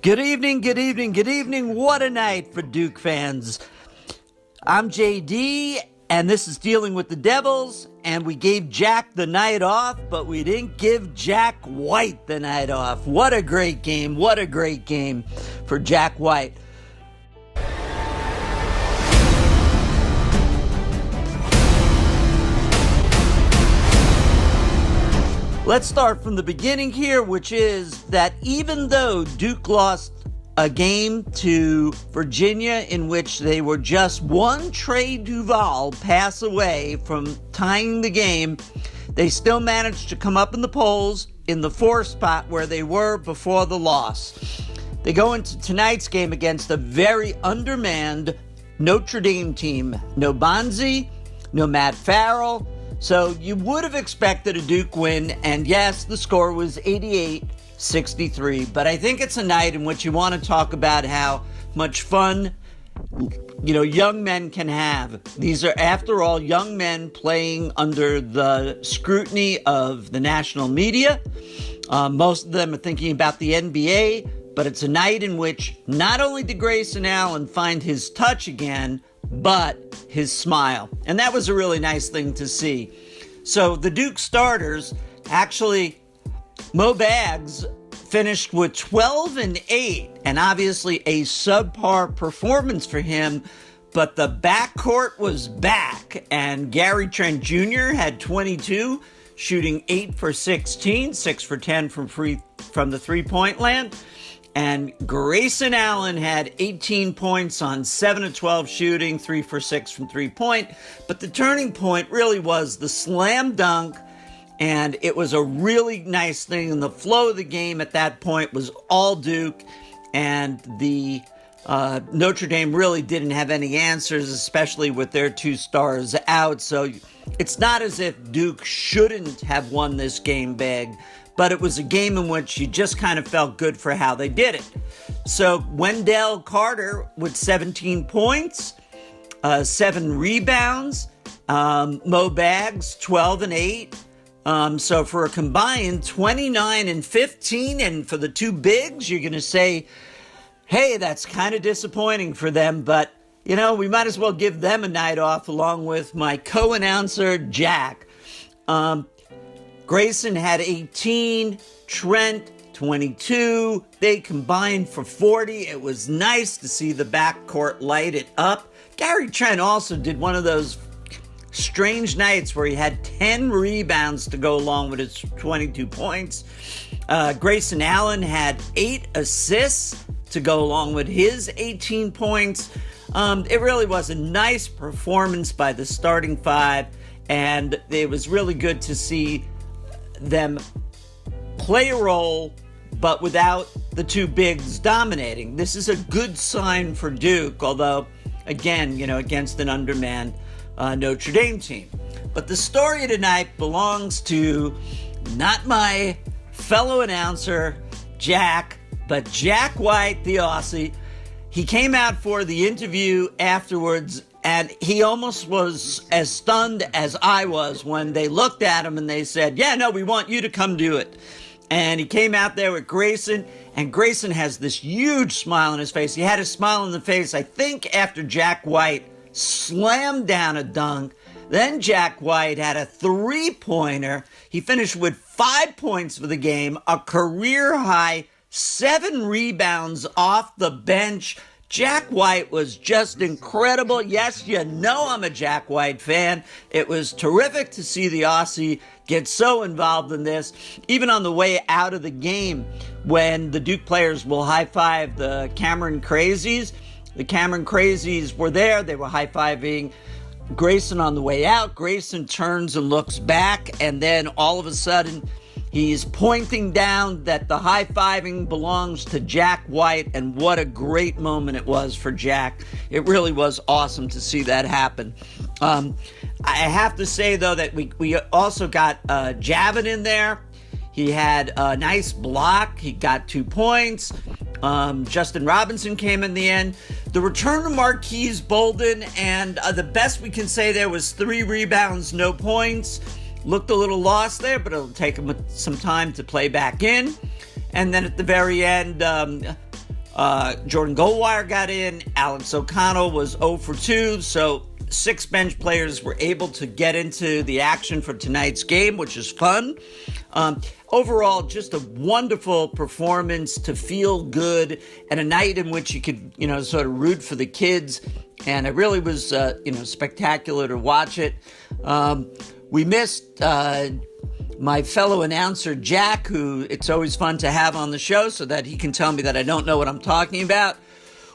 Good evening, good evening, good evening. What a night for Duke fans. I'm JD, and this is Dealing with the Devils, and we gave Jack the night off, but we didn't give Jack White the night off. What a great game for Jack White. Let's start from the beginning here, which is that even though Duke lost a game to Virginia in which they were just one Trey Duval pass away from tying the game, they still managed to come up in the polls in the 4th spot where they were before the loss. They go into tonight's game against a very undermanned Notre Dame team. No Bonzi, no Matt Farrell. So you would have expected a Duke win, and yes, the score was 88-63. But I think it's a night in which you want to talk about how much fun, young men can have. These are, after all, young men playing under the scrutiny of the national media. Most of them are thinking about the NBA, but it's a night in which not only did Grayson Allen find his touch again, but his smile. And that was a really nice thing to see. So the Duke starters, actually, Mo Baggs finished with 12-8, and obviously a subpar performance for him, but the backcourt was back, and Gary Trent Jr. had 22, shooting 8 for 16, 6 for 10 from the three-point land. And Grayson Allen had 18 points on 7 of 12 shooting, 3 for 6 from three-point. But the turning point really was the slam dunk, and it was a really nice thing. And the flow of the game at that point was all Duke, and the Notre Dame really didn't have any answers, especially with their two stars out. So it's not as if Duke shouldn't have won this game big, but it was a game in which you just kind of felt good for how they did it. So Wendell Carter with 17 points, 7 rebounds, Mo Baggs 12-8. So for a combined 29-15, and for the two bigs, you're going to say, hey, that's kind of disappointing for them, but we might as well give them a night off along with my co-announcer, Jack. Grayson had 18, Trent 22. They combined for 40. It was nice to see the backcourt light it up. Gary Trent also did one of those strange nights where he had 10 rebounds to go along with his 22 points. Grayson Allen had 8 assists to go along with his 18 points. It really was a nice performance by the starting five, and it was really good to see them play a role, but without the two bigs dominating. This is a good sign for Duke, although, again, against an undermanned Notre Dame team. But the story tonight belongs to not my fellow announcer, Jack, but Jack White, the Aussie. He came out for the interview afterwards, and he almost was as stunned as I was when they looked at him and they said, yeah, no, we want you to come do it. And he came out there with Grayson, and Grayson has this huge smile on his face. He had a smile on the face, I think, after Jack White slammed down a dunk. Then Jack White had a three-pointer. He finished with 5 points for the game, a career high, 7 rebounds off the bench. Jack White was just incredible. Yes, I'm a Jack White fan. It was terrific to see the Aussie get so involved in this. Even on the way out of the game, when the Duke players will high-five the Cameron Crazies, the Cameron Crazies were there. They were high-fiving Grayson on the way out. Grayson turns and looks back, and then all of a sudden, he's pointing down that the high-fiving belongs to Jack White, and what a great moment it was for Jack. It really was awesome to see that happen. I have to say, though, that we also got Javin in there. He had a nice block. He got 2 points. Justin Robinson came in the end. The return of Marquise Bolden, and the best we can say there was 3 rebounds, no points. Looked a little lost there, but it'll take him some time to play back in. And then at the very end, Jordan Goldwire got in. Alex O'Connell was 0 for 2. So 6 bench players were able to get into the action for tonight's game, which is fun. Overall, just a wonderful performance to feel good and a night in which you could, sort of root for the kids. And it really was, spectacular to watch it. We missed my fellow announcer, Jack, who it's always fun to have on the show so that he can tell me that I don't know what I'm talking about,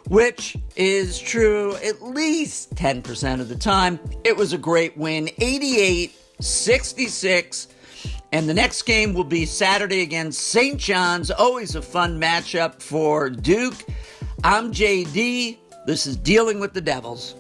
which is true at least 10% of the time. It was a great win, 88-66. And the next game will be Saturday against St. John's. Always a fun matchup for Duke. I'm JD. This is Dealing with the Devils.